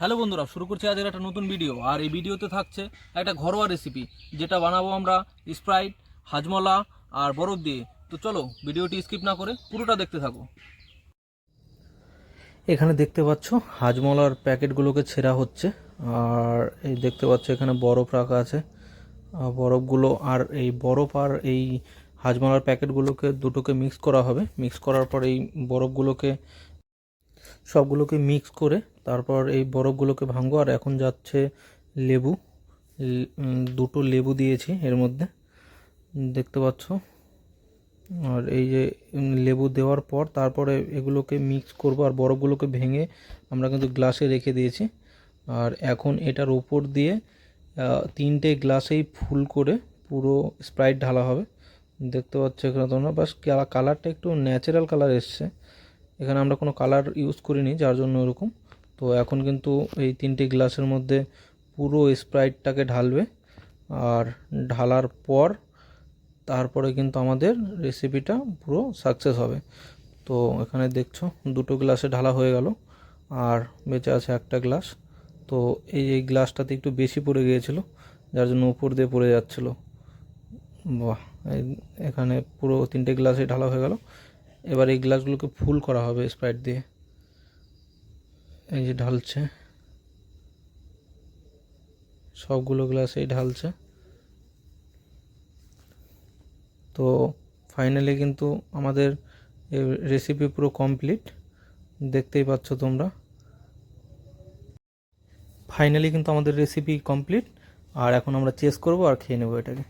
Hello বন্ধুরা, শুরু করছি আজকের একটা নতুন ভিডিও। আর এই ভিডিওতে থাকছে একটা ঘরোয়া রেসিপি, যেটা বানাবো আমরা স্প্রাইট, হাজমলা আর বরফ দিয়ে। তো চলো ভিডিওটি স্কিপ না করে পুরোটা দেখতে থাকো। এখানে দেখতে পাচ্ছ হাজমলার প্যাকেটগুলোকে ছেঁড়া হচ্ছে। আর এই দেখতে পাচ্ছ এখানে বরফ রাখা আছে। বরফগুলো আর এই বরফ আর এই হাজমলার প্যাকেটগুলোকে দুটোকে মিক্স করা হবে। মিক্স করার পর এই বরফগুলোকে সবগুলোকে মিক্স করে তারপর এই বরফগুলোকে ভাঙবো। আর এখন যাচ্ছে লেবু। দুটো লেবু দিয়েছি এর মধ্যে, দেখতে পাচ্ছ। আর এই যে লেবু দেওয়ার পর তারপরে এগুলোকে মিক্স করব। আর বরফগুলোকে ভেঙে আমরা কিন্তু গ্লাসে রেখে দিয়েছি। আর এখন এটার উপর দিয়ে তিনটে গ্লাসেই ফুল করে পুরো স্প্রাইট ঢালা হবে। দেখতে পাচ্ছ এখানে তোমরা, বাস কালারটা একটু ন্যাচারাল কালার এসছে। এখানে আমরা কোনো কালার ইউজ করিনি, যার জন্য এরকম। তো এখন কিন্তু এই তিনটে গ্লাসের মধ্যে পুরো স্প্রাইটটাকে ঢালবে। আর ঢালার পর তারপরে কিন্তু আমাদের রেসিপিটা পুরো সাকসেস হবে। তো এখানে দেখছো দুটো গ্লাসে ঢালা হয়ে গেল, আর বেঁচে আছে একটা গ্লাস। তো এই গ্লাসটাতে একটু বেশি পড়ে গিয়েছিলো, যার জন্য উপর দিয়ে পড়ে যাচ্ছিলো। বাহ, এখানে পুরো তিনটে গ্লাসে ঢালা হয়ে গেল। এবার এই গ্লাসগুলোকে ফুল করা হবে স্প্রাইট দিয়ে। এই যে ঢালছে, সবগুলো গ্লাসেই ঢালছে। তো ফাইনালি কিন্তু আমাদের রেসিপি পুরো কমপ্লিট, দেখতেই পাচ্ছ তোমরা। ফাইনালি কিন্তু আমাদের রেসিপি কমপ্লিট। আর এখন আমরা চেস করব আর খেয়ে নেবো এটাকে।